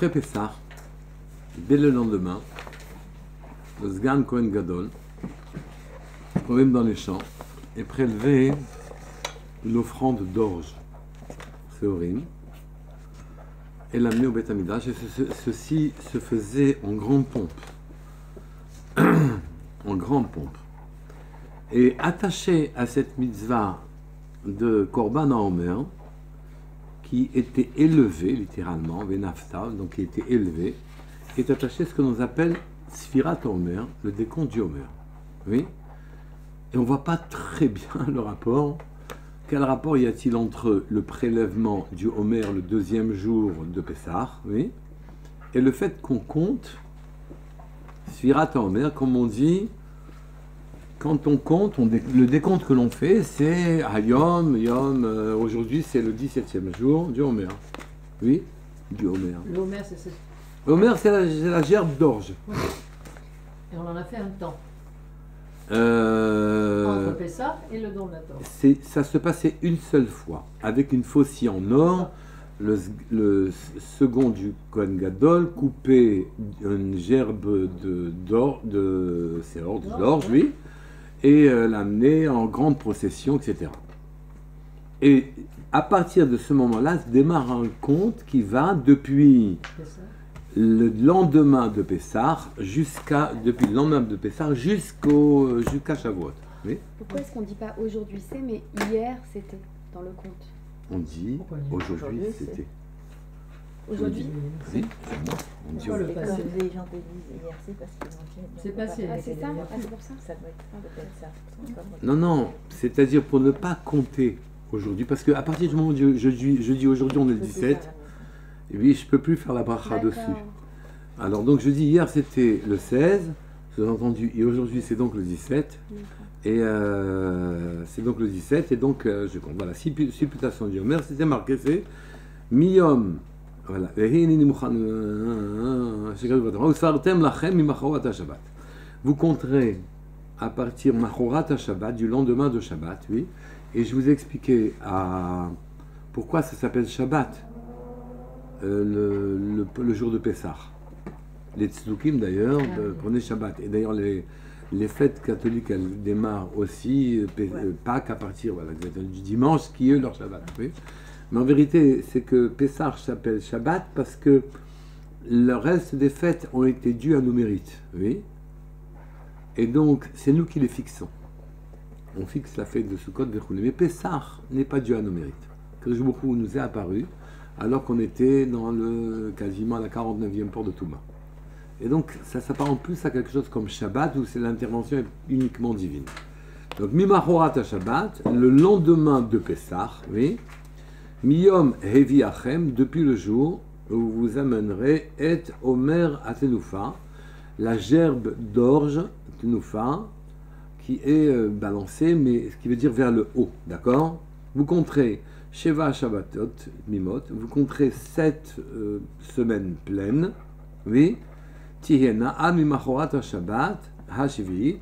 Après Pessah, dès le lendemain, le Sgan Kohen Gadol, même dans les champs, et prélevé l'offrande d'orge, Séorim, et l'amener au Beth Amidrash, et ceci se faisait en grande pompe. En grande pompe. Et attaché à cette mitzvah de Korban HaOmer, qui était élevé, littéralement, Venafta, donc qui était élevé, est attaché ce que l'on appelle Sfirat Omer, le décompte du Omer. Oui. Et on ne voit pas très bien le rapport. Quel rapport y a-t-il entre le prélèvement du Homer le deuxième jour de Pessah, oui, et le fait qu'on compte Sfirat Homer, comme on dit, quand on compte, le décompte que l'on fait, c'est Hayom, Yom, aujourd'hui c'est le 17e jour du Homer. Oui, du Homer. Le Homer, c'est ça. Le Homer, c'est la gerbe d'orge. Oui. Et on en a fait un temps. On fait ça et le don de la Torah. Ça se passait une seule fois, avec une faucille en or, le second du Kohen Gadol coupait une gerbe d'orge, oui, et l'amenait en grande procession, etc. Et à partir de ce moment-là, se démarre un compte qui va depuis le lendemain de Pessah depuis le lendemain de Pessah jusqu'à Shavuot. Oui. Pourquoi est-ce qu'on ne dit pas aujourd'hui c'est, mais hier c'était dans le compte? On dit aujourd'hui c'était. Aujourd'hui Oui. On dit le passé. Les gens te disent hier c'est parce qu'ils ont dit. C'est passé. Ah, c'est ça? Ah, c'est pour ça? Ça doit être peut-être ça. Non, c'est-à-dire pour ne pas compter aujourd'hui, parce qu'à partir du moment où je dis aujourd'hui on est le 17, et oui, je ne peux plus faire la bracha dessus. Alors donc je dis hier c'était le 16, sous-entendu, et aujourd'hui c'est donc le 17, et c'est donc le 17, et donc je compte. Voilà, supputation du Homer, c'était marqué, c'est Miyom, voilà, vous compterez à partir Machorat Shabbat, du lendemain de Shabbat, oui, et je vous ai expliqué pourquoi ça s'appelle Shabbat. Le jour de Pessah. Les tzdukim d'ailleurs prenaient Shabbat. Et d'ailleurs les fêtes catholiques elles démarrent aussi Pâques à partir du dimanche qui est leur Shabbat. Oui. Mais en vérité c'est que Pessah s'appelle Shabbat parce que le reste des fêtes ont été dues à nos mérites. Oui. Et donc c'est nous qui les fixons. On fixe la fête de Sukkot Vechouné. Mais Pessah n'est pas dû à nos mérites. Que je nous est apparu alors qu'on était dans quasiment à la 49e porte de Touma. Et donc, ça s'apparente plus à quelque chose comme Shabbat, où c'est l'intervention uniquement divine. Donc, Mimachorat à Shabbat, le lendemain de Pessah, oui, Miyom Hevi Achem, depuis le jour où vous amènerez Et Omer Atenoufa, la gerbe d'orge, Tenoufa, qui est balancée, mais ce qui veut dire vers le haut, d'accord? Vous compterez Sheva Shabbatot Mimot, vous compterez 7 semaines pleines, oui, Tihena Amimachorat Shabbat Hashivit,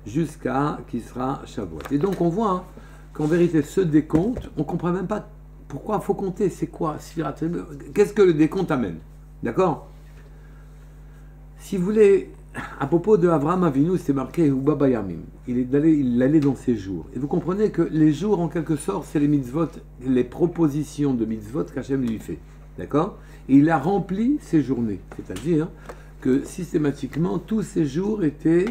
jusqu'à qui sera Shavuot. Et donc on voit qu'en vérité ce décompte, on ne comprend même pas pourquoi il faut compter, c'est quoi, qu'est-ce que le décompte amène, d'accord? Si vous voulez, à propos de Avraham Avinu, c'est marqué Ubaba Yamim. Il allait dans ses jours. Et vous comprenez que les jours, en quelque sorte, c'est les mitzvot, les propositions de mitzvot qu'Hachem lui fait. D'accord? Et il a rempli ses journées. C'est-à-dire que systématiquement, tous ces jours étaient,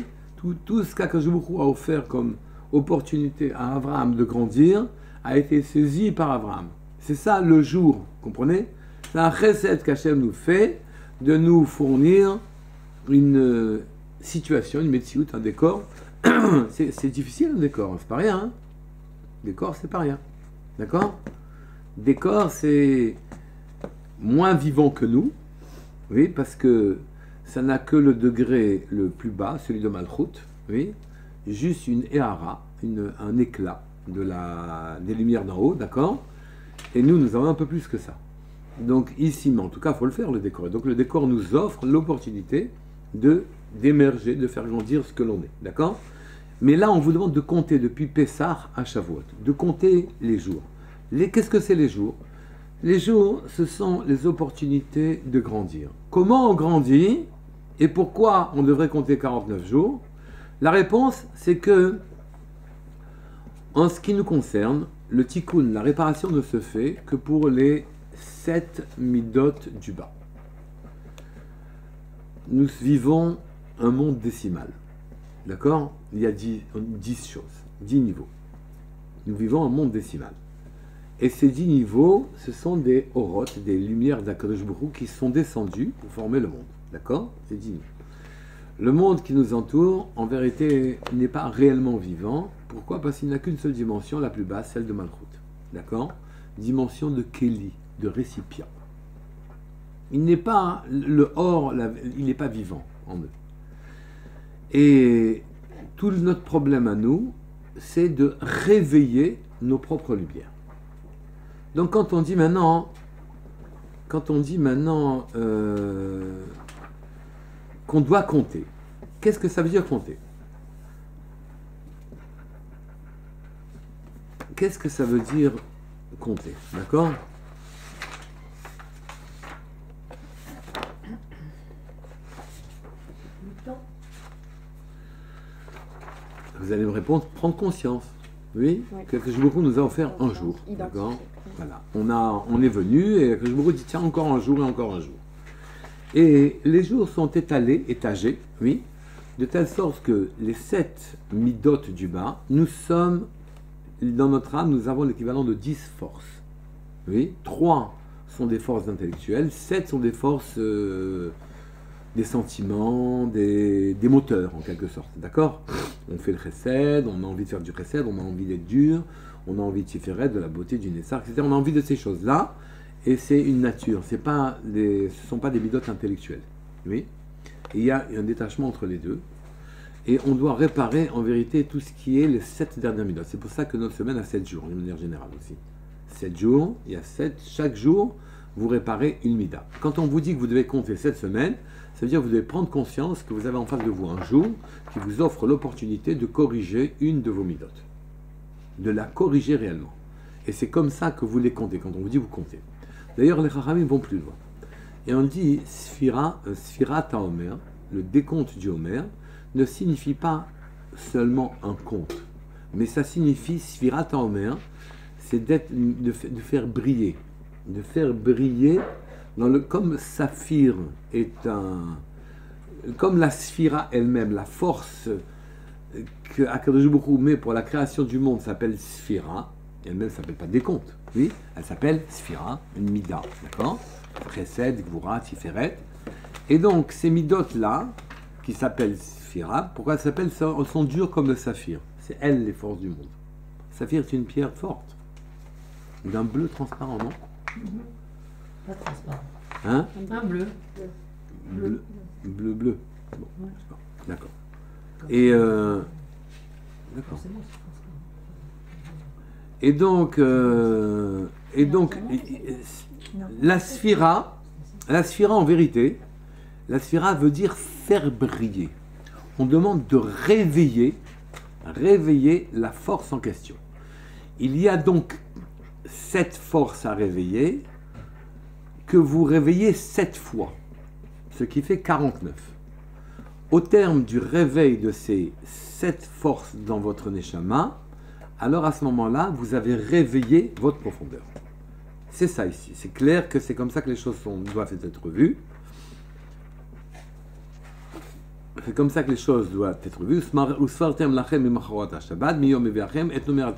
tout ce qu'Akadosh Baruch Hu a offert comme opportunité à Abraham de grandir, a été saisi par Abraham. C'est ça le jour, comprenez? C'est un chesed qu'Hachem nous fait de nous fournir une situation, une médecine, un décor. C'est difficile un décor, c'est pas rien. Hein, décor, c'est pas rien. D'accord? Décor, c'est moins vivant que nous, oui, parce que ça n'a que le degré le plus bas, celui de Malchut, oui, juste une éhara, un éclat des lumières d'en haut, d'accord? Et nous avons un peu plus que ça. Donc ici, mais en tout cas, il faut le faire, le décor. Et donc le décor nous offre l'opportunité d'émerger, de faire grandir ce que l'on est, d'accord? Mais là, on vous demande de compter depuis Pessah à Shavuot, de compter les jours. Qu'est-ce que c'est les jours? Les jours, ce sont les opportunités de grandir. Comment on grandit et pourquoi on devrait compter 49 jours? La réponse, c'est que, en ce qui nous concerne, le tikkun, la réparation ne se fait que pour les 7 midot du bas. Nous vivons un monde décimal. D'accord? Il y a 10 choses, 10 niveaux. Nous vivons un monde décimal. Et ces 10 niveaux, ce sont des orotes, des lumières d'Akadosh Baruch Hu qui sont descendues pour former le monde. D'accord? C'est 10 niveaux. Le monde qui nous entoure, en vérité, n'est pas réellement vivant. Pourquoi? Parce qu'il n'a qu'une seule dimension, la plus basse, celle de Malchut. D'accord? Dimension de Keli, de récipient. Il n'est pas, le or, il n'est pas vivant en eux. Et tout notre problème à nous, c'est de réveiller nos propres lumières. Donc quand on dit maintenant qu'on doit compter, qu'est-ce que ça veut dire compter? Qu'est-ce que ça veut dire compter? D'accord? Vous allez me répondre, prendre conscience. Oui, Oui. que Baruch Hu nous a offert un jour. D'accord? Voilà. On est venu et que Baruch Hu dit tiens, encore un jour et encore un jour. Et les jours sont étagés, oui, de telle sorte que les 7 midot du bas, nous sommes, dans notre âme, nous avons l'équivalent de 10 forces. Oui, 3 sont des forces intellectuelles, 7 sont des forces, des sentiments, des moteurs en quelque sorte. D'accord? On fait le chesed, on a envie de faire du chesed, on a envie d'être dur, on a envie de tiferet, de la beauté, du nessar, etc. On a envie de ces choses-là. Et c'est une nature, ce ne sont pas des midotes intellectuelles. Oui. Et il y a un détachement entre les deux. Et on doit réparer en vérité tout ce qui est les 7 dernières midotes. C'est pour ça que notre semaine a 7 jours, d'une manière générale aussi. 7 jours, il y a 7, chaque jour, vous réparez une mida. Quand on vous dit que vous devez compter 7 semaines, ça veut dire que vous devez prendre conscience que vous avez en face de vous un jour qui vous offre l'opportunité de corriger une de vos midotes. De la corriger réellement. Et c'est comme ça que vous les comptez, quand on vous dit vous comptez. D'ailleurs, les Chachamim vont plus loin. Et on dit Sfirat HaOmer, le décompte du Homer, ne signifie pas seulement un compte, mais ça signifie Sfirat HaOmer, c'est de faire briller. De faire briller, comme Saphir est comme la Sphira elle-même, la force que Akadosh Baruch Hu met pour la création du monde s'appelle Sphira, elle-même ne s'appelle pas décompte. Oui, elle s'appelle Sphira, une mida, d'accord? Chesed, Gvura, Tiferet. Et donc, ces midotes-là, qui s'appellent Sphira, pourquoi elles s'appellent ça? Elles sont dures comme le saphir. C'est elles les forces du monde. Le saphir est une pierre forte, d'un bleu transparent, non? Pas transparent. Hein? Un bleu. Bleu. Bon, d'accord. Et d'accord. Et donc, la sphira en vérité, la sphira veut dire faire briller. On demande de réveiller la force en question. Il y a donc 7 forces à réveiller que vous réveillez 7 fois, ce qui fait 49. Au terme du réveil de ces 7 forces dans votre neshama, alors à ce moment-là, vous avez réveillé votre profondeur. C'est ça ici. C'est clair que c'est comme ça que les choses doivent être vues. C'est comme ça que les choses doivent être vues.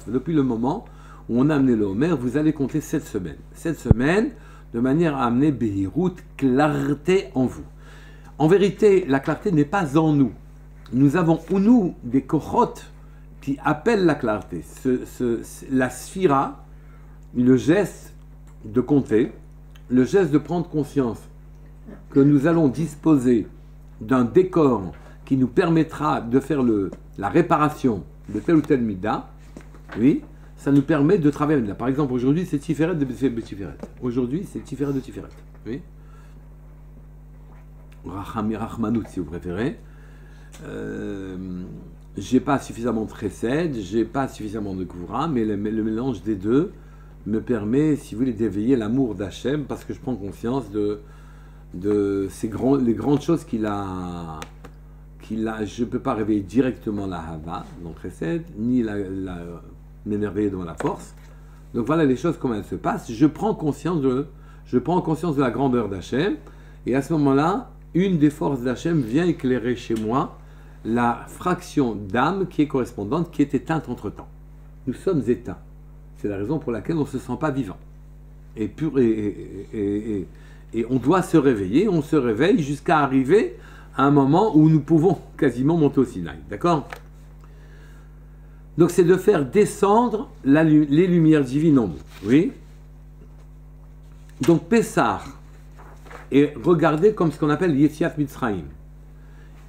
Depuis le moment où on a amené le Homer, vous allez compter 7 semaines. 7 semaines de manière à amener Behirut, clarté en vous. En vérité, la clarté n'est pas en nous. Nous avons en nous des kochot qui appelle la clarté. La sphira, le geste de compter, le geste de prendre conscience que nous allons disposer d'un décor qui nous permettra de faire la réparation de tel ou tel mida, oui, ça nous permet de travailler là. Par exemple, aujourd'hui, c'est Tiferet de Tiferet. Aujourd'hui, c'est Tiferet de Tiferet. Oui. Rachmanout, si vous préférez. J'ai pas suffisamment de chesed, j'ai pas suffisamment de gvura, mais le mélange des deux me permet, si vous voulez, d'éveiller l'amour d'Hachem, parce que je prends conscience de les grandes choses qu'il a. Je ne peux pas réveiller directement la Hava, donc Chesed, ni m'émerveiller devant la force. Donc voilà les choses, comment elles se passent. Je prends conscience de la grandeur d'Hachem, et à ce moment-là, une des forces d'Hachem vient éclairer chez moi la fraction d'âme qui est correspondante, qui est éteinte entre-temps. Nous sommes éteints. C'est la raison pour laquelle on ne se sent pas vivant. Et on doit se réveiller, on se réveille jusqu'à arriver à un moment où nous pouvons quasiment monter au Sinaï. D'accord? Donc c'est de faire descendre les lumières divines en nous. Oui? Donc Pessah est regardé comme ce qu'on appelle Yetziat Mitzrayim.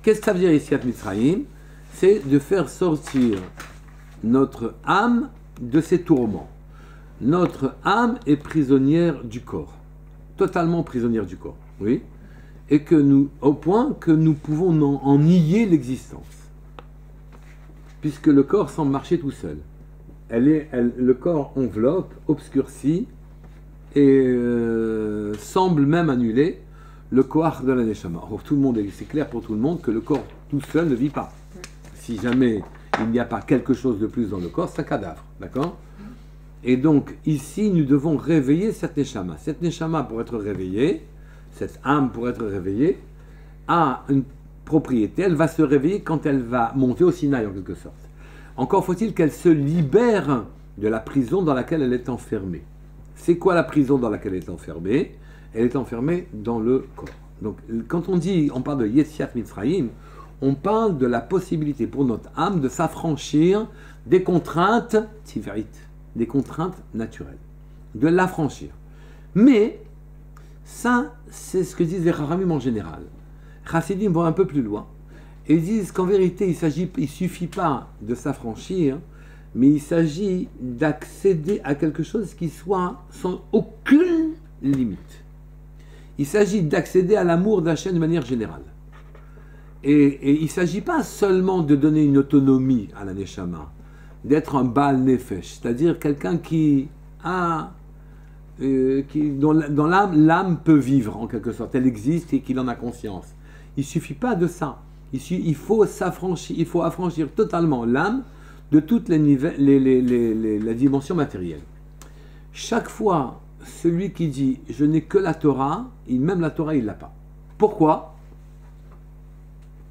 Qu'est-ce que ça veut dire Yetziat Mitzrayim? C'est de faire sortir notre âme de ses tourments. Notre âme est prisonnière du corps. Totalement prisonnière du corps. Oui? Et au point que nous pouvons en nier l'existence. Puisque le corps semble marcher tout seul. Le corps enveloppe, obscurcit et semble même annuler le koach de la neshama. Or, c'est clair pour tout le monde que le corps tout seul ne vit pas. Si jamais il n'y a pas quelque chose de plus dans le corps, c'est un cadavre. D'accord? Et donc, ici, nous devons réveiller cette neshama. Cette neshama, pour être réveillée, cette âme, pour être réveillée, a une propriété. Elle va se réveiller quand elle va monter au Sinaï, en quelque sorte. Encore faut-il qu'elle se libère de la prison dans laquelle elle est enfermée. C'est quoi la prison dans laquelle elle est enfermée? Elle est enfermée dans le corps. Donc, quand on parle de Yetziat Mitzrayim, on parle de la possibilité pour notre âme de s'affranchir des contraintes tivrites, des contraintes naturelles, de l'affranchir. Mais, ça, c'est ce que disent les Chachamim en général. Chassidim vont un peu plus loin et disent qu'en vérité, il ne suffit pas de s'affranchir, mais il s'agit d'accéder à quelque chose qui soit sans aucune limite. Il s'agit d'accéder à l'amour d'Hachem de manière générale. Et il ne s'agit pas seulement de donner une autonomie à la Neshama, d'être un Baal Nefesh, c'est-à-dire quelqu'un dont l'âme peut vivre en quelque sorte, elle existe et qu'il en a conscience. Il ne suffit pas de ça. Il faut s'affranchir, il faut affranchir totalement l'âme de toutes la dimension matérielle. Chaque fois, celui qui dit « je n'ai que la Torah », même la Torah, il ne l'a pas. Pourquoi?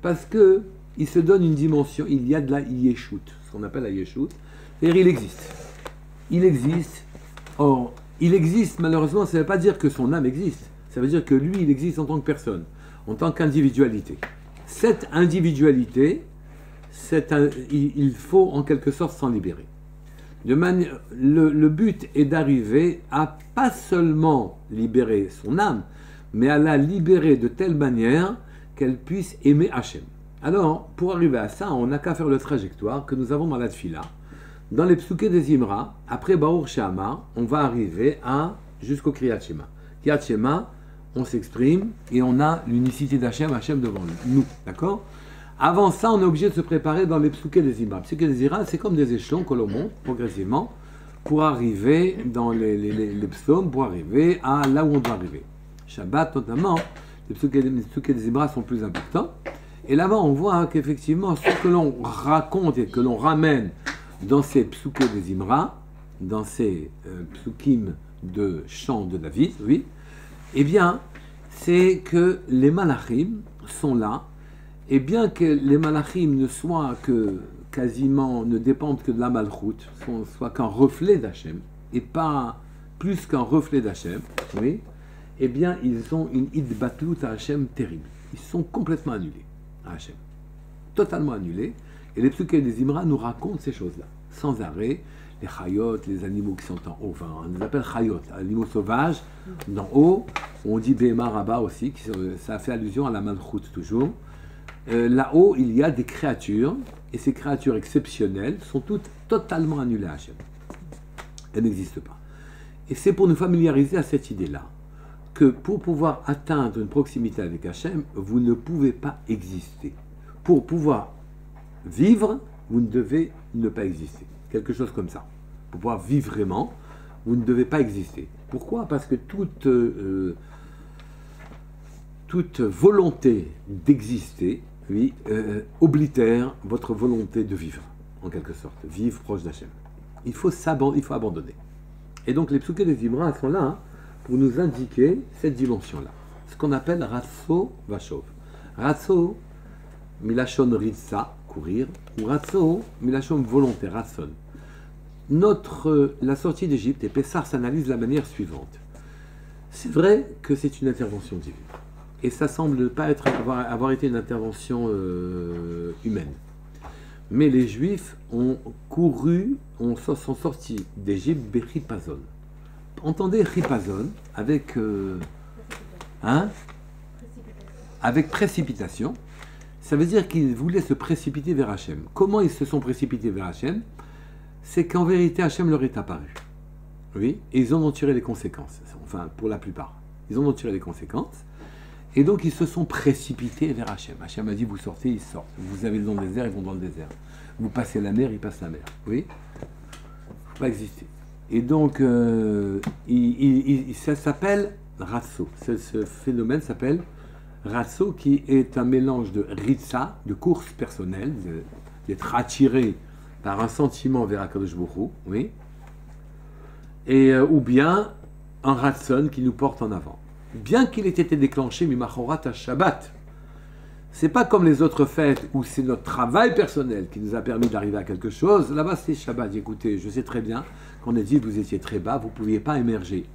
Parce qu'il se donne une dimension, il y a de la yeshut, ce qu'on appelle la yeshut, c'est-à-dire il existe. Il existe. Or, il existe, malheureusement, ça ne veut pas dire que son âme existe, ça veut dire que lui, il existe en tant que personne, en tant qu'individualité. Cette individualité, il faut en quelque sorte s'en libérer. Le but est d'arriver à pas seulement libérer son âme, mais à la libérer de telle manière qu'elle puisse aimer Hachem. Alors, pour arriver à ça, on n'a qu'à faire le trajectoire que nous avons dans la Tfila. Dans les Psuké des Imra, après Baruch She'amar, on va arriver jusqu'au Kriyat Shema. Kriyat Shema, on s'exprime et on a l'unicité d'Hachem, Hachem devant nous. D'accord? Avant ça, on est obligé de se préparer dans les Psuké des Imra. Les Psuké des Imra, c'est comme des échelons que l'on monte progressivement pour arriver dans les psaumes, pour arriver à là où on doit arriver. Shabbat, notamment, les Psuké des Imra sont plus importants. Et là-bas, on voit qu'effectivement, ce que l'on raconte et que l'on ramène dans ces Psuké des Imra, dans ces Psukim de chant de David, oui, eh bien, c'est que les malachim sont là, et bien que les malachim ne soient que quasiment, ne dépendent que de la malchoute, soit qu'un reflet d'Hachem, et pas plus qu'un reflet d'Hachem, oui, eh bien, ils ont une idbatlut à Hachem terrible. Ils sont complètement annulés à Hachem. Totalement annulés. Et les Psuké des Imra nous racontent ces choses-là, sans arrêt. Les chayot, les animaux qui sont en haut, enfin, on les appelle chayot, animaux sauvages, d'en haut. On dit Behema Rabba aussi, ça fait allusion à la malchoute toujours. Là-haut, il y a des créatures, et ces créatures exceptionnelles sont toutes totalement annulées à Hachem. Elles n'existent pas. Et c'est pour nous familiariser à cette idée-là, que pour pouvoir atteindre une proximité avec Hachem, vous ne pouvez pas exister. Pour pouvoir vivre, vous ne devez ne pas exister. Quelque chose comme ça. Pour pouvoir vivre vraiment, Vous ne devez pas exister. Pourquoi? Parce que toute volonté d'exister, oui, oblitère votre volonté de vivre, en quelque sorte, vivre proche d'Hachem. Il faut abandonner. Et donc les psuké des Zimra sont là hein, pour nous indiquer cette dimension-là. Ce qu'on appelle Ratso Vashov. Ratso, milachon ritsa, courir, ou Ratso, milachon volonté, ratson. La sortie d'Égypte, et Pessar s'analyse de la manière suivante. C'est vrai que c'est une intervention divine. Et ça semble pas avoir été une intervention humaine. Mais les Juifs ont sont sortis d'Égypte Bechipazon. Entendez Chipazon avec avec précipitation. Ça veut dire qu'ils voulaient se précipiter vers Hachem. Comment ils se sont précipités vers Hachem? C'est qu'en vérité, Hachem leur est apparu. Oui, et ils en ont tiré les conséquences. Enfin, pour la plupart. Ils en ont tiré les conséquences. Et donc, ils se sont précipités vers Hachem. Hachem a dit, vous sortez, ils sortent. Vous avez dans le désert, ils vont dans le désert. Vous passez la mer, ils passent la mer. Oui, il ne faut pas exister. Et donc, ça s'appelle Ratso. Ce phénomène s'appelle Ratso, qui est un mélange de Ritsa, de course personnelle, d'être attiré par un sentiment vers Akadosh Baruch Hu, oui, et ou bien un Ratson qui nous porte en avant. Bien qu'il ait été déclenché, Mimachorat à Shabbat, c'est pas comme les autres fêtes où c'est notre travail personnel qui nous a permis d'arriver à quelque chose. Là-bas, c'est Shabbat. Écoutez, je sais très bien qu'on a dit que vous étiez très bas, vous ne pouviez pas émerger.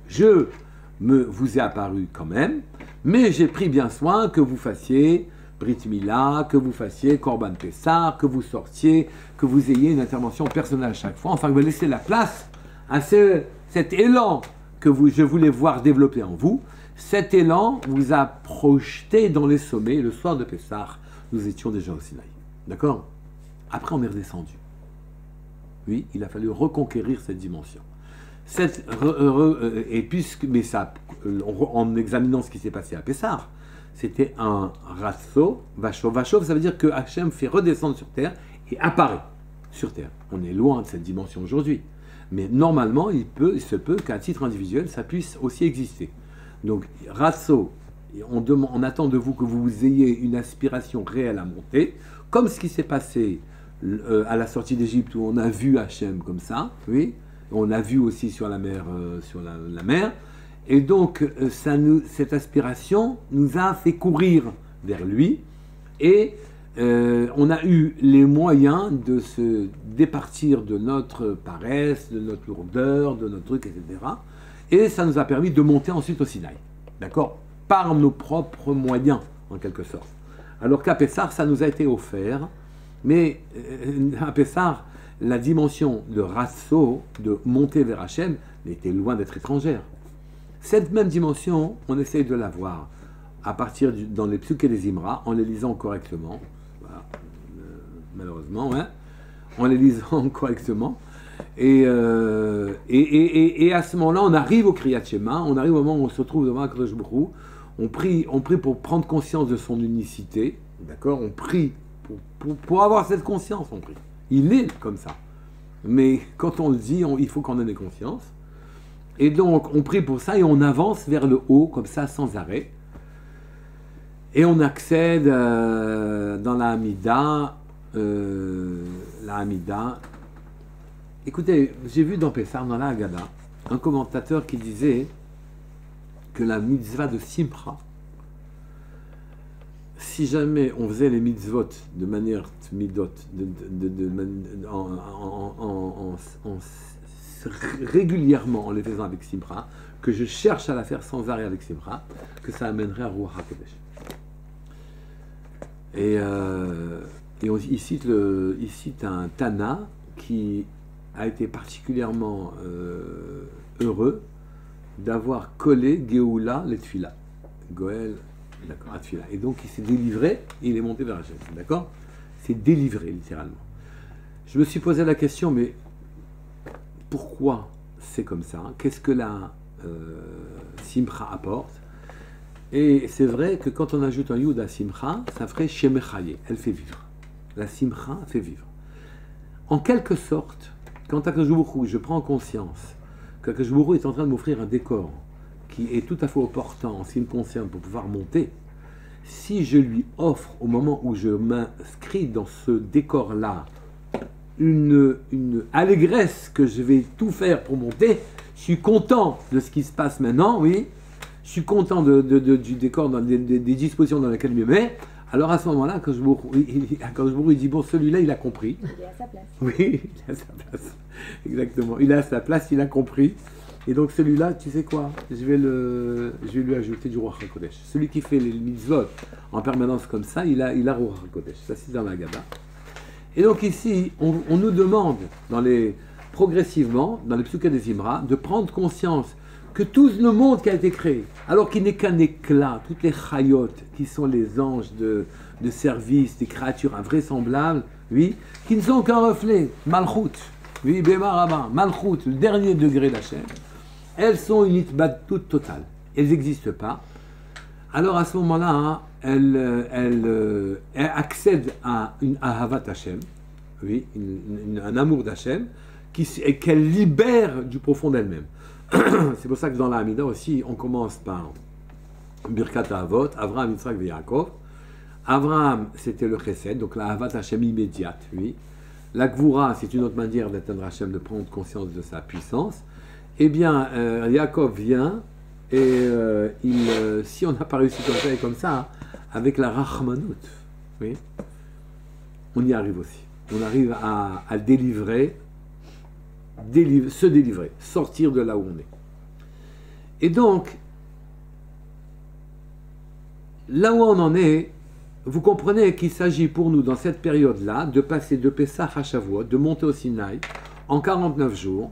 Vous ai apparu quand même, mais j'ai pris bien soin que vous fassiez Brit Mila, que vous fassiez Korban Pessar, que vous sortiez, que vous ayez une intervention personnelle à chaque fois. Enfin, que vous laissez la place à cet élan que je voulais voir développer en vous. Cet élan vous a projeté dans les sommets. Le soir de Pessah, nous étions déjà au Sinaï. D'accord? Après, on est redescendu. Oui, il a fallu reconquérir cette dimension. En examinant ce qui s'est passé à Pessah, c'était un Ratso Vashov. Vashov, ça veut dire que Hachem fait redescendre sur terre et apparaît sur terre. On est loin de cette dimension aujourd'hui. Mais normalement, il se peut qu'à titre individuel, ça puisse aussi exister. Donc, Ratso, on attend de vous que vous ayez une aspiration réelle à monter, comme ce qui s'est passé à la sortie d'Égypte où on a vu Hachem comme ça, oui, on a vu aussi sur la mer, la mer, et donc cette aspiration nous a fait courir vers lui, et on a eu les moyens de se départir de notre paresse, de notre lourdeur, de notre truc, etc. Et ça nous a permis de monter ensuite au Sinaï, d'accord? Par nos propres moyens, en quelque sorte. Alors qu'à Pessar, ça nous a été offert, mais à Pessar, la dimension de Ratso, de monter vers Hachem, était loin d'être étrangère. Cette même dimension, on essaye de la voir à partir dans les psuké des Zimra, en les lisant correctement. Voilà. Malheureusement, hein, en les lisant correctement. Et à ce moment-là, on arrive au Kriyat Shema, on arrive au moment où on se trouve devant Akadosh Baruch Hu, on prie pour prendre conscience de son unicité, d'accord? On prie pour avoir cette conscience, on prie. Il est comme ça. Mais quand on le dit, il faut qu'on en ait conscience. Et donc, on prie pour ça et on avance vers le haut, comme ça, sans arrêt. Et on accède dans la Hamida. Écoutez, j'ai vu dans Pessar, dans la Haggadah, un commentateur qui disait que la mitzvah de Simcha, si jamais on faisait les mitzvot de manière midot, régulièrement en les faisant avec Simcha, que je cherche à la faire sans arrêt avec Simcha, que ça amènerait à Ruach HaKodesh. Et il cite un Tana qui a été particulièrement heureux d'avoir collé Géoula les Tfila. Goël, d'accord, à Tfila. Et donc il s'est délivré et il est monté vers Hachem. D'accord? C'est délivré, littéralement. Je me suis posé la question, mais pourquoi c'est comme ça? Qu'est-ce que la Simcha apporte? Et c'est vrai que quand on ajoute un Yud à Simcha, ça ferait Shemechaye, elle fait vivre. La Simcha fait vivre. En quelque sorte, quand à Akadosh Baruch Hu, je prends conscience que Kajbourou est en train de m'offrir un décor qui est tout à fait opportun en ce qui me concerne pour pouvoir monter, si je lui offre au moment où je m'inscris dans ce décor-là une allégresse que je vais tout faire pour monter, je suis content de ce qui se passe maintenant, oui, je suis content du décor, des dispositions dans lesquelles je me mets. Alors à ce moment-là, quand je il dit, bon, celui-là, il a compris. Il est à sa place. Oui, il est à sa place. Exactement. Il est à sa place, il a compris. Et donc celui-là, tu sais quoi, je vais lui ajouter du Ruach HaKodesh. Celui qui fait les mitzvot en permanence comme ça, il a Ruach HaKodesh. Ça, c'est dans la Gada. Et donc ici, on nous demande, progressivement, dans les Psuké des Imra, de prendre conscience que tout le monde qui a été créé, alors qu'il n'est qu'un éclat, toutes les chayot, qui sont les anges de service, des créatures invraisemblables, oui, qui ne sont qu'un reflet, Malchut, oui, Bémaraba, Malchut, le dernier degré d'Hachem, elles sont une itbatout totale, elles n'existent pas. Alors à ce moment-là, hein, elles accèdent à une ahavat Hachem, oui, un amour d'Hachem, et qu'elles libèrent du profond d'elles-mêmes. C'est pour ça que dans la Hamida aussi, on commence par Birkat Avot, Avraham, Yitzhak et Yaakov. Avraham, c'était le Chesed, donc la Ahavat Hashem immédiate, oui. La Gvura, c'est une autre manière d'atteindre Hashem, de prendre conscience de sa puissance. Eh bien, Yaakov vient, et si on n'a pas réussi comme ça et comme ça, avec la Rachmanout, oui, on y arrive aussi. On arrive à se délivrer, sortir de là où on est. Et donc, là où on en est, vous comprenez qu'il s'agit pour nous, dans cette période-là, de passer de Pessah à Shavuot, de monter au Sinaï, en 49 jours,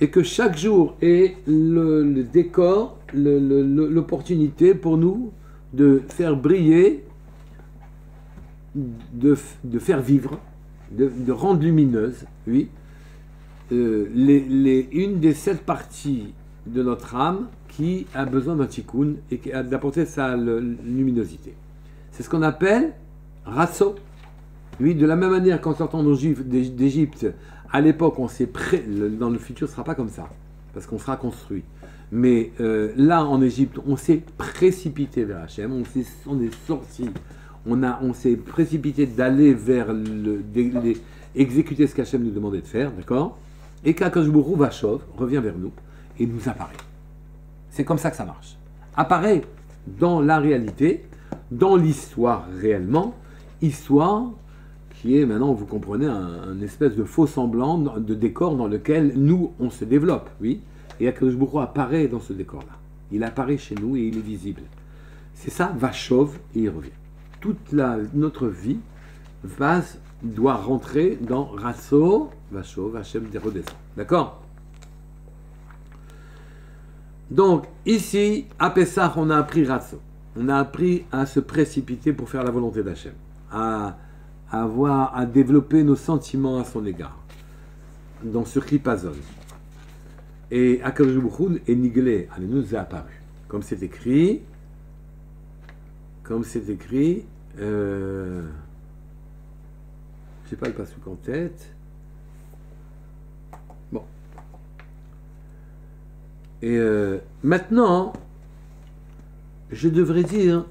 et que chaque jour est le décor, l'opportunité pour nous de faire briller, de faire vivre, de rendre lumineuse, oui, une des 7 parties de notre âme qui a besoin d'un tikkun et d'apporter sa luminosité. C'est ce qu'on appelle ratso. Oui, de la même manière qu'en sortant d'Égypte, à l'époque, on s'est dans le futur, ce ne sera pas comme ça, parce qu'on sera construit. Mais là, en Égypte, on s'est précipité vers Hachem, on est sorti, on s'est précipité d'aller vers exécuter ce qu'Hachem nous demandait de faire, d'accord? Et qu'Akadosh Baruch Hu Vachov revient vers nous et nous apparaît. C'est comme ça que ça marche. Apparaît dans la réalité, dans l'histoire réellement, histoire qui est maintenant, vous comprenez, un espèce de faux semblant de décor dans lequel nous, on se développe, oui. Et Akadosh Baruch Hu apparaît dans ce décor-là. Il apparaît chez nous et il est visible. C'est ça, Vachov, et il revient. Toute notre vie doit rentrer dans Ratso, Vachov, Hachem redescend. D'accord? Donc, ici, à Pessah, on a appris Ratso. On a appris à se précipiter pour faire la volonté d'Hachem. À développer nos sentiments à son égard. Dans ce Kripazon. Et Akadosh Baruch Hu est niglé, elle nous est apparu. Comme c'est écrit, je n'ai pas le passouk en tête. Bon. Et maintenant, je devrais dire,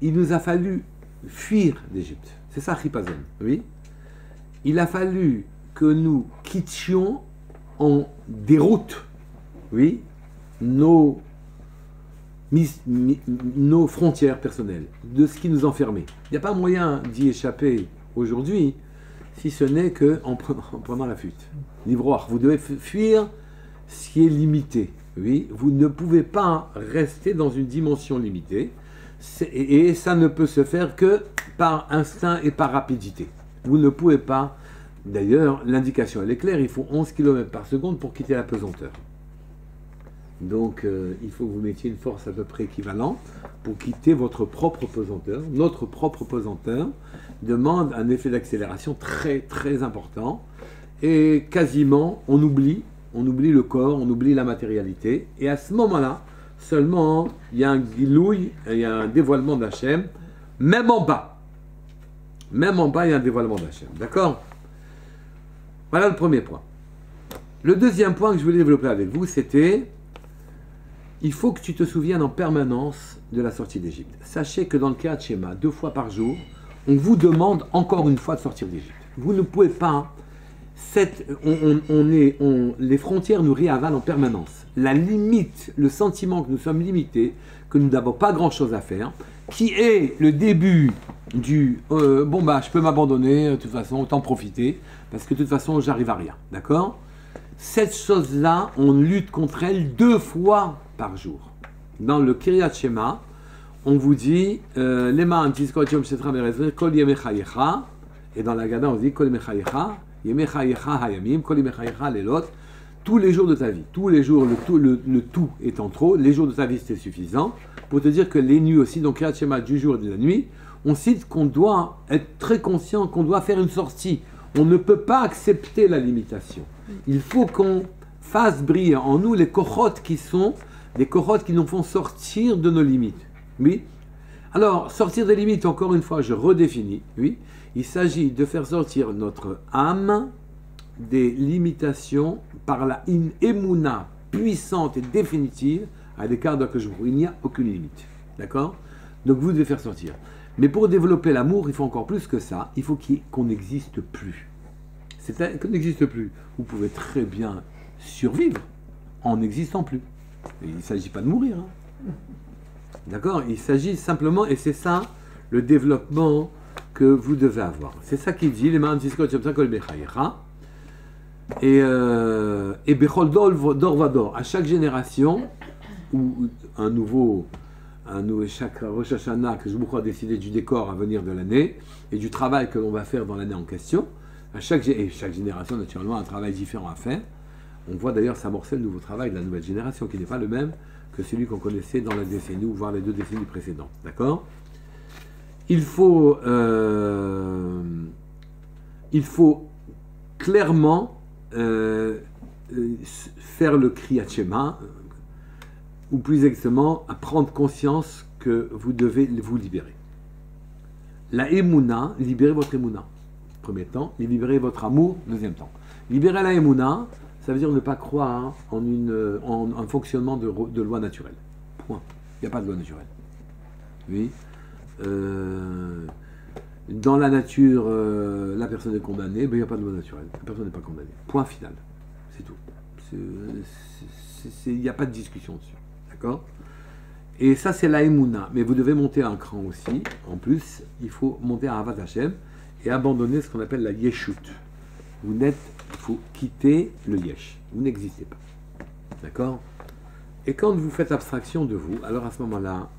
il nous a fallu fuir d'Égypte. C'est ça, Chipazon, oui. Il a fallu que nous quittions en déroute, oui, nos frontières personnelles, de ce qui nous enfermait. Il n'y a pas moyen d'y échapper aujourd'hui, si ce n'est qu'en prenant la fuite. Livroir, vous devez fuir ce qui est limité. Oui, vous ne pouvez pas rester dans une dimension limitée, et ça ne peut se faire que par instinct et par rapidité. Vous ne pouvez pas, d'ailleurs, l'indication elle est claire, il faut 11 km par seconde pour quitter la pesanteur. Donc, il faut que vous mettiez une force à peu près équivalente pour quitter votre propre pesanteur. Notre propre pesanteur demande un effet d'accélération très très important, et quasiment, on oublie le corps, on oublie la matérialité, et à ce moment-là, seulement, il y a un gilouï, il y a un dévoilement d'Hachem, même en bas. Même en bas, il y a un dévoilement d'Hachem. D'accord? Voilà le premier point. Le deuxième point que je voulais développer avec vous, c'était il faut que tu te souviennes en permanence de la sortie d'Égypte. Sachez que dans le Kriyat Shema, 2 fois par jour, on vous demande encore une fois de sortir d'Égypte. Vous ne pouvez pas. Les frontières nous réavalent en permanence. La limite, le sentiment que nous sommes limités, que nous n'avons pas grand-chose à faire, qui est le début du je peux m'abandonner, de toute façon, autant profiter, parce que de toute façon, j'arrive à rien. D'accord? Cette chose-là, on lutte contre elle 2 fois par jour. Dans le Kriyat Shema, on vous dit Lema Tizkor Yom Shetra Berezeh Kol Yemechayecha, et dans la Gada, on dit Kol Yemechayecha, Yemechayecha Hayamim, Kol Yemechayecha Lelot, tous les jours de ta vie. Tous les jours, le tout étant trop, les jours de ta vie c'était suffisant, pour te dire que les nuits aussi, donc Kriyat Shema du jour et de la nuit, on cite qu'on doit être très conscient, qu'on doit faire une sortie. On ne peut pas accepter la limitation. Il faut qu'on fasse briller en nous les kochot qui sont des kochot qui nous font sortir de nos limites. Oui. Alors, sortir des limites, encore une fois, je redéfinis. Oui. Il s'agit de faire sortir notre âme des limitations par la émouna puissante et définitive à l'écart de que il n'y a aucune limite. D'accord? Donc vous devez faire sortir. Mais pour développer l'amour, il faut encore plus que ça. Il faut qu'on n'existe plus. C'est qu'on n'existe plus. Vous pouvez très bien survivre en n'existant plus. Et il ne s'agit pas de mourir. Hein. D'accord? Il s'agit simplement, et c'est ça le développement que vous devez avoir. C'est ça qu'il dit, les mains et Bechol Dor Vador, à chaque génération, ou chaque Rosh Hashanah que je vous crois décider du décor à venir de l'année et du travail que l'on va faire dans l'année en question, chaque génération naturellement a un travail différent à faire. On voit d'ailleurs s'amorcer le nouveau travail de la nouvelle génération qui n'est pas le même que celui qu'on connaissait dans la décennie ou voire les 2 décennies précédentes. D'accord? Il faut clairement faire le Kriyat Shema, ou plus exactement, à prendre conscience que vous devez vous libérer. La Emouna, libérez votre Emouna, premier temps, et libérez votre amour, deuxième temps. Libérer la Emouna, ça veut dire ne pas croire en un fonctionnement de loi naturelle. Point. Il n'y a pas de loi naturelle. Oui. Dans la nature, la personne est condamnée, mais il n'y a pas de loi naturelle. La personne n'est pas condamnée. Point final. C'est tout. Il n'y a pas de discussion dessus. D'accord? Et ça, c'est la Emouna. Mais vous devez monter un cran aussi. En plus, il faut monter à Avat Hashem et abandonner ce qu'on appelle la Yeshut. Il faut quitter le Yesh. Vous n'existez pas. D'accord? Et quand vous faites abstraction de vous, alors à ce moment-là,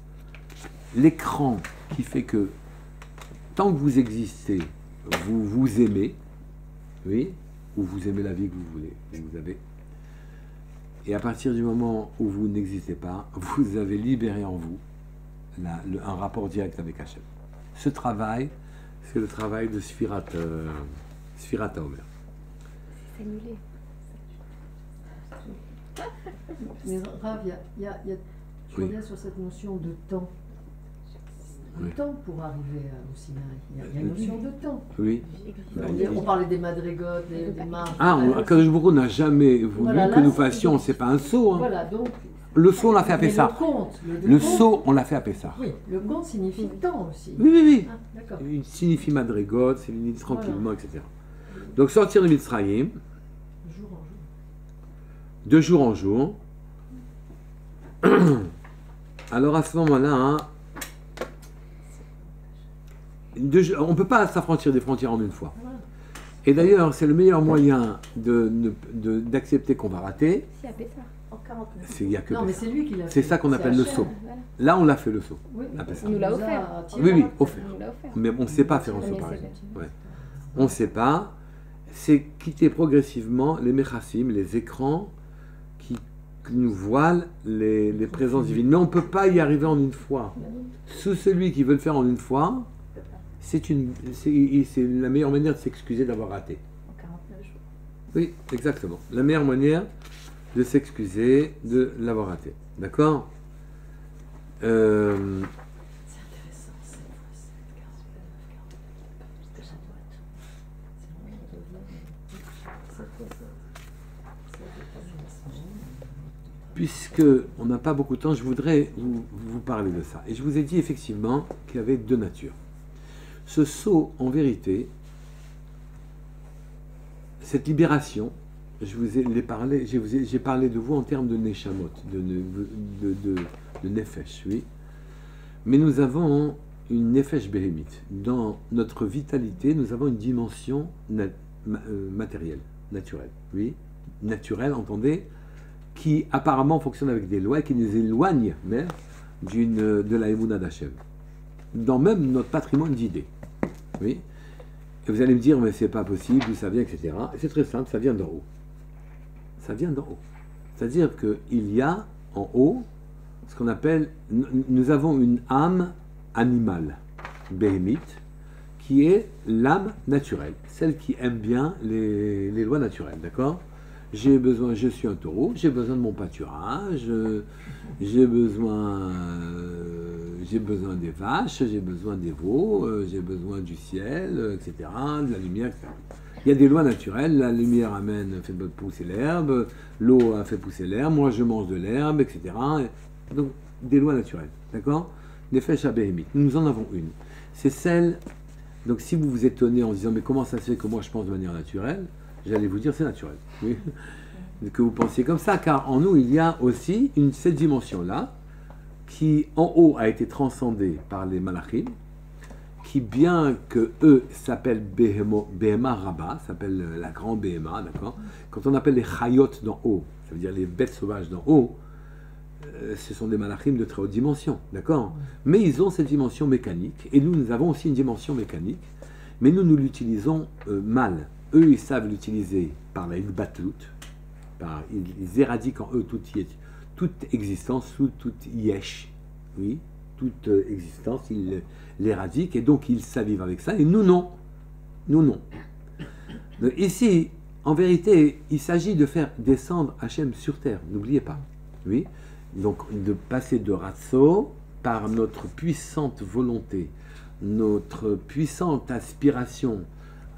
l'écran qui fait que tant que vous existez, vous vous aimez, oui, ou vous aimez la vie que vous voulez, que vous avez. Et à partir du moment où vous n'existez pas, vous avez libéré en vous un rapport direct avec Hachem. Ce travail, c'est le travail de Sfirat Omer. C'est annulé. Mais Rav, je reviens sur cette notion de temps. Le temps pour arriver au Sinaï. Il y a une notion de temps. Oui. On parlait des madrigotes, des marches. Kadosh Baruch Hu n'a jamais voulu que nous fassions, c'est pas un saut. Hein. Voilà, donc. Le saut, on l'a fait à Pessah. Le saut, on l'a fait à Pessah. Oui, le compte signifie temps aussi. Oui. Ah, d'accord. Il signifie madrigote, c'est une tranquillement, etc. Donc sortir de Mitzrayim, de jour en jour. Alors à ce moment-là, on ne peut pas s'affranchir des frontières en une fois. Et d'ailleurs, c'est le meilleur moyen d'accepter qu'on va rater. Si, à Pessah. En 49. Il y a que non, mais c'est lui qui l'a fait. C'est ça qu'on appelle le saut. Voilà. Là, on l'a fait le saut. Oui, à Pessah. Il nous l'a offert. Oui, offert. Il nous l'a offert. Mais on ne sait pas faire un Mais saut par c'est exemple. vrai. Ouais. On ne sait pas. C'est quitter progressivement les mechassim, les écrans qui nous voilent les présences divines. Mais on ne peut pas y arriver en une fois. Sous celui qui veut le faire en une fois, c'est la meilleure manière de s'excuser d'avoir raté. En 49 jours. Oui, exactement. La meilleure manière de s'excuser de l'avoir raté. D'accord? C'est intéressant, c'est puisque on n'a pas beaucoup de temps, je voudrais vous parler de ça. Et je vous ai dit effectivement qu'il y avait deux natures. Ce saut, en vérité, cette libération, je vous ai parlé, j'ai parlé de vous en termes de neshamot, de nefesh, oui. Mais nous avons une nefesh béhémite. Dans notre vitalité, nous avons une dimension matérielle, naturelle, oui. Naturelle, entendez, qui apparemment fonctionne avec des lois et qui nous éloigne même de la Emouna d'Hachem. Dans même notre patrimoine d'idées, oui. Et vous allez me dire, mais c'est pas possible, d'où ça vient, etc. Et c'est très simple, ça vient d'en haut. Ça vient d'en haut. C'est-à-dire qu'il y a en haut ce qu'on appelle, nous avons une âme animale, béhémite, qui est l'âme naturelle, celle qui aime bien les lois naturelles, d'accord? J'ai besoin, je suis un taureau, j'ai besoin de mon pâturage, j'ai besoin des vaches, j'ai besoin des veaux, j'ai besoin du ciel, etc., de la lumière, etc. Il y a des lois naturelles, la lumière fait pousser l'herbe, l'eau a fait pousser l'herbe, moi je mange de l'herbe, etc. Donc, des lois naturelles, d'accord? Nefesh béhémite, nous en avons une. C'est celle, donc si vous vous étonnez en disant, mais comment ça se fait que moi je pense de manière naturelle, j'allais vous dire, c'est naturel, oui. Que vous pensiez comme ça, car en nous, il y a aussi cette dimension-là, qui en haut a été transcendée par les malachim, qui bien que eux s'appellent Behema Rabba, s'appelle la grande Behema, d'accord? Quand on appelle les Chayot d'en haut, ça veut dire les bêtes sauvages d'en haut, ce sont des malachim de très haute dimension, d'accord? Mais ils ont cette dimension mécanique, et nous avons aussi une dimension mécanique, mais nous l'utilisons mal. Eux, ils savent l'utiliser par la Hidbatlut, ils éradiquent en eux toute existence, toute yesh, oui, toute existence, ils l'éradiquent, et donc ils savent vivre avec ça, et nous non. Nous non. Donc, ici, en vérité, il s'agit de faire descendre Hachem sur terre, n'oubliez pas, oui. Donc de passer de Ratso par notre puissante volonté, notre puissante aspiration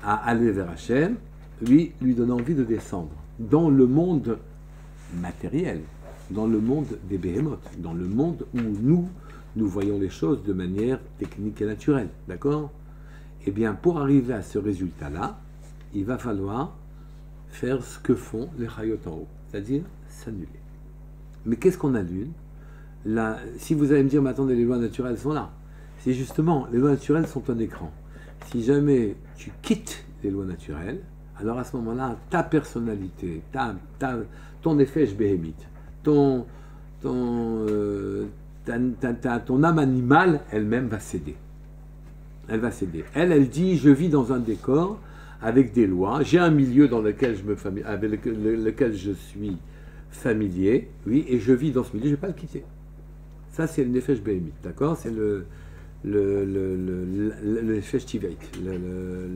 à aller vers Hachem, lui donne envie de descendre dans le monde matériel, dans le monde des béhémotes, dans le monde où nous voyons les choses de manière technique et naturelle, d'accord? Eh bien, pour arriver à ce résultat-là, il va falloir faire ce que font les Chayot en haut, c'est-à-dire s'annuler. Mais qu'est-ce qu'on annule? Là, si vous allez me dire, mais attendez, les lois naturelles sont là. C'est justement, les lois naturelles sont un écran. Si jamais tu quittes les lois naturelles, alors à ce moment-là, ta personnalité, ton effet béhémite, ton âme animale, elle-même va céder. Elle va céder. Elle dit, je vis dans un décor avec des lois, j'ai un milieu dans lequel avec lequel je suis familier, oui, et je vis dans ce milieu, je ne vais pas le quitter. Ça, c'est le nefesh béhémite, d'accord? C'est le nefesh tiveit,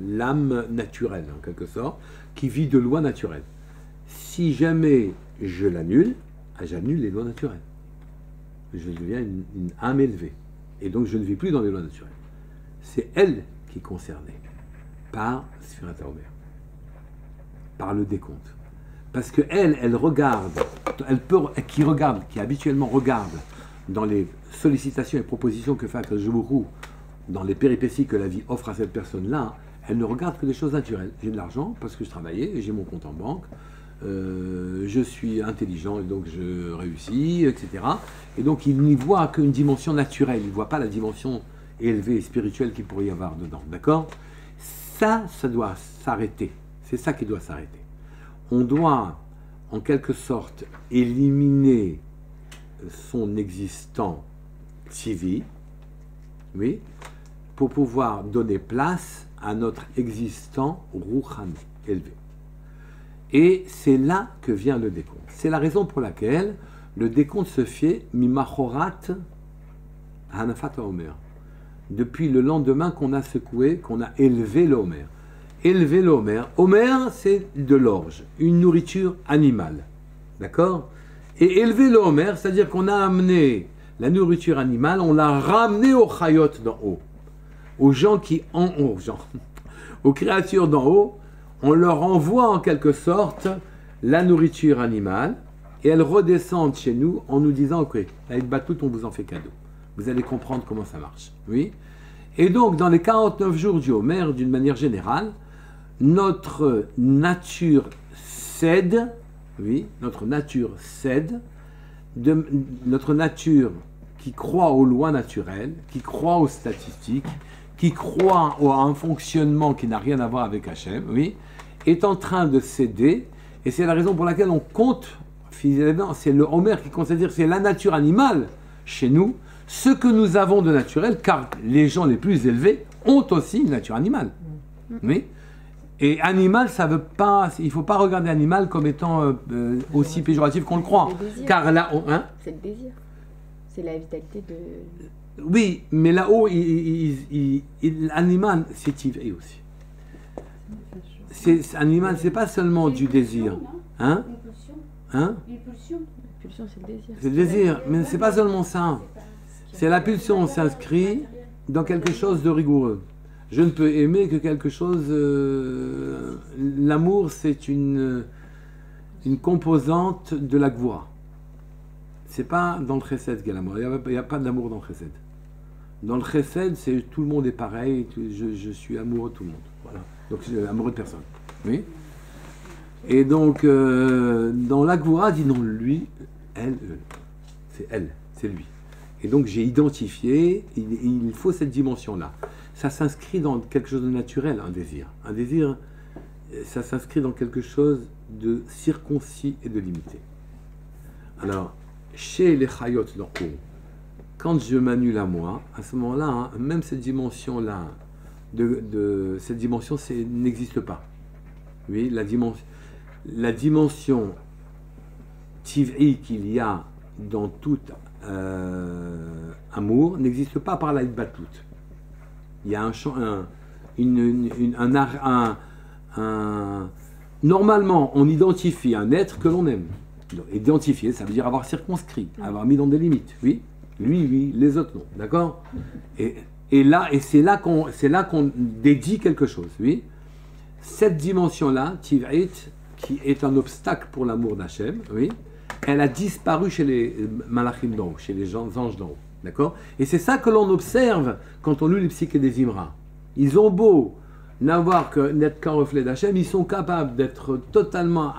l'âme naturelle, en quelque sorte, qui vit de lois naturelles. Si jamais je l'annule, j'annule les lois naturelles. Je deviens une âme élevée. Et donc, je ne vis plus dans les lois naturelles. C'est elle qui est concernée par Sfirat HaOmer, par le décompte. Parce qu'elle regarde, qui habituellement regarde dans les sollicitations et propositions que fait Akadosh Baruch Hu, dans les péripéties que la vie offre à cette personne-là, elle ne regarde que des choses naturelles. J'ai de l'argent parce que je travaillais, j'ai mon compte en banque, je suis intelligent et donc je réussis, etc. Et donc il n'y voit qu'une dimension naturelle, il ne voit pas la dimension élevée et spirituelle qu'il pourrait y avoir dedans. D'accord? Ça doit s'arrêter. C'est ça qui doit s'arrêter. On doit, en quelque sorte, éliminer son existant civi, oui, pour pouvoir donner place à notre existant rouchani, élevé. Et c'est là que vient le décompte. C'est la raison pour laquelle le décompte se fait mimachorat hanafat haomer. Depuis le lendemain qu'on a secoué, qu'on a élevé le homer. Élever le homer. Homer, c'est de l'orge, une nourriture animale. D'accord? Et élever le homer, c'est-à-dire qu'on a amené la nourriture animale, on l'a ramené aux chayot d'en haut. Aux gens qui en haut, aux créatures d'en haut, on leur envoie en quelque sorte la nourriture animale, et elles redescendent chez nous en nous disant, ok, la Hitbatout, on vous en fait cadeau. Vous allez comprendre comment ça marche. Oui. Et donc, dans les 49 jours du Homer, d'une manière générale, notre nature cède, oui, notre nature cède, notre nature qui croit aux lois naturelles, qui croit aux statistiques, qui croit à un fonctionnement qui n'a rien à voir avec Hachem, oui, est en train de céder, et c'est la raison pour laquelle on compte, finalement, c'est le Homer qui compte, c'est-à-dire c'est la nature animale chez nous, ce que nous avons de naturel, car les gens les plus élevés ont aussi une nature animale. Oui. Et animal, ça veut pas, il ne faut pas regarder animal comme étant aussi péjoratif qu'on le croit. Car là, hein, c'est le désir. C'est la vitalité de... Oui, mais là-haut, l'animal, c'est tivri aussi. Animal, c'est pas seulement du désir. Hein? Hein? L'impulsion, c'est le désir. C'est le désir, mais c'est pas seulement ça. C'est la pulsion s'inscrit dans quelque chose de rigoureux. Je ne peux aimer que quelque chose... l'amour, c'est une composante de la gvoura. C'est pas dans le chesed qu'il y a l'amour. Il n'y a pas d'amour dans le chesed. Dans le chesed, c'est tout le monde est pareil. Je suis amoureux de tout le monde. Voilà. Donc, je suis amoureux de personne. Oui. Et donc, dans la gvoura, dit non, lui, elle, eux. C'est elle, c'est lui. Et donc j'ai identifié, il faut cette dimension-là. Ça s'inscrit dans quelque chose de naturel, un désir. Un désir, ça s'inscrit dans quelque chose de circoncis et de limité. Alors, chez les chayot d'en haut, quand je m'annule à moi, à ce moment-là, hein, même cette dimension-là, cette dimension n'existe pas. Oui, la dimension tiv'i qu'il y a dans tout amour n'existe pas par la Hitbatout. Il y a normalement, on identifie un être que l'on aime. Identifier, ça veut dire avoir circonscrit, avoir mis dans des limites. Oui, lui, oui, les autres non. D'accord. Et c'est là qu'on dédie quelque chose. Oui. Cette dimension-là, Tiv'it, qui est un obstacle pour l'amour d'Hachem, oui, elle a disparu chez les malachim d'en haut, chez les anges d'en haut. D'accord. Et c'est ça que l'on observe quand on lit les psychés des Imra. Ils ont beau n'être qu'un reflet d'Hachem, ils sont capables d'être totalement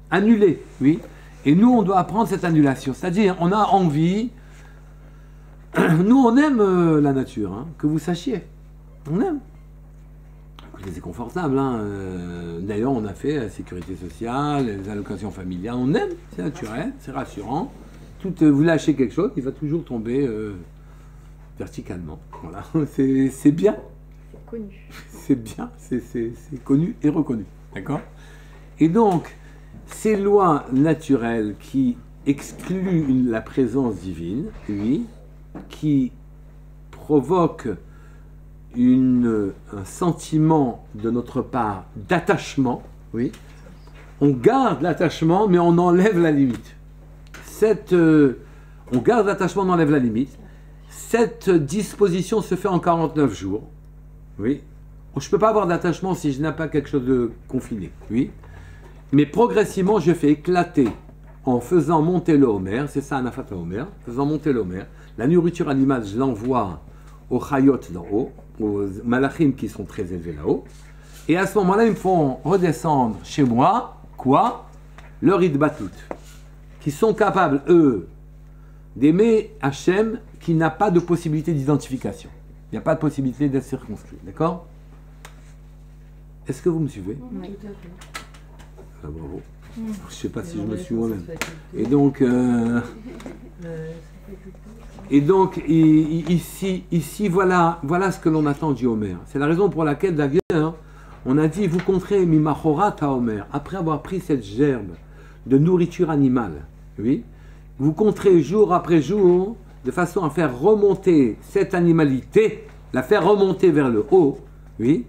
annulés. Oui. Et nous, on doit apprendre cette annulation. C'est-à-dire, on a envie. Nous, on aime la nature, hein, que vous sachiez. On aime. C'est confortable. Hein. D'ailleurs, on a fait la sécurité sociale, les allocations familiales. On aime, c'est naturel, c'est rassurant. Vous lâchez quelque chose, il va toujours tomber verticalement. Voilà, c'est bien. C'est connu. C'est bien, c'est connu et reconnu. D'accord. Et donc, ces lois naturelles qui excluent la présence divine, oui, qui provoquent un sentiment de notre part d'attachement, oui. On garde l'attachement, mais on enlève la limite. On garde l'attachement, on enlève la limite. Cette disposition se fait en 49 jours, oui. Je ne peux pas avoir d'attachement si je n'ai pas quelque chose de confiné, oui. Mais progressivement, je fais éclater en faisant monter le Homer, c'est ça, Anafat Homer, faisant monter le Homer. La nourriture animale, je l'envoie aux chayot d'en haut, aux malachim qui sont très élevés là-haut. Et à ce moment-là, ils me font redescendre chez moi, quoi? Leur Hitbatout. Qui sont capables, eux, d'aimer Hachem qui n'a pas de possibilité d'identification. Il n'y a pas de possibilité d'être circonscrit. D'accord? Est-ce que vous me suivez? Oui. Tout à fait. Ah, bravo. Je ne sais pas si je me suis moi-même. Et donc, ici voilà ce que l'on attend du Homer. C'est la raison pour laquelle, d'ailleurs, on a dit, vous compterez Mimachorat à Homer, après avoir pris cette gerbe de nourriture animale, oui, vous compterez jour après jour, de façon à faire remonter cette animalité, la faire remonter vers le haut, oui,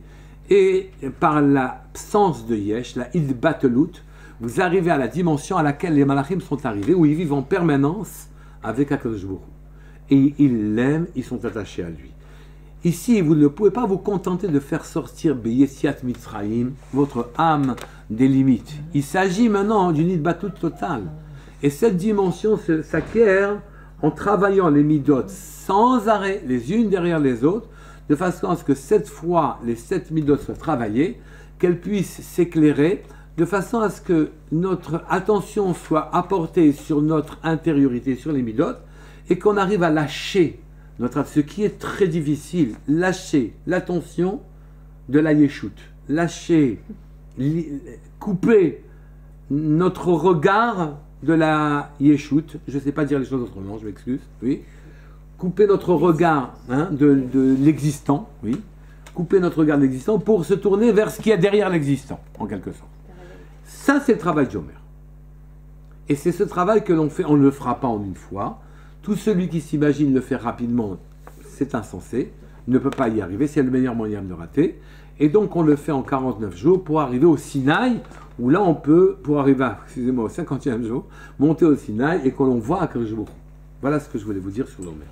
et par l'absence de Yesh, la Hitbatelut, vous arrivez à la dimension à laquelle les malachim sont arrivés, où ils vivent en permanence avec Akadosh Baruch Hu. Et ils l'aiment, ils sont attachés à lui. Ici, vous ne pouvez pas vous contenter de faire sortir Beyesiat Mitzrayim, votre âme des limites. Il s'agit maintenant d'une idbatout totale. Et cette dimension s'acquiert en travaillant les midot sans arrêt, les unes derrière les autres, de façon à ce que cette fois, les 7 midot soient travaillées, qu'elles puissent s'éclairer, de façon à ce que notre attention soit apportée sur notre intériorité, sur les midot, et qu'on arrive à lâcher ce qui est très difficile, lâcher l'attention de la yeshut, lâcher, couper notre regard de la yeshut, je ne sais pas dire les choses autrement, je m'excuse, oui, couper notre regard de l'existant, oui, couper notre regard de l'existant pour se tourner vers ce qu'il y a derrière l'existant, en quelque sorte. Ça, c'est le travail d'Omer. Et c'est ce travail que l'on fait, on ne le fera pas en une fois. Tout celui qui s'imagine le faire rapidement, c'est insensé, ne peut pas y arriver, c'est le meilleur moyen de le rater. Et donc on le fait en 49 jours pour arriver au Sinaï, où là on peut, pour arriver au 50e jour, monter au Sinaï et que l'on voit à Akadosh Baruch Hu. Voilà ce que je voulais vous dire sur l'Omer.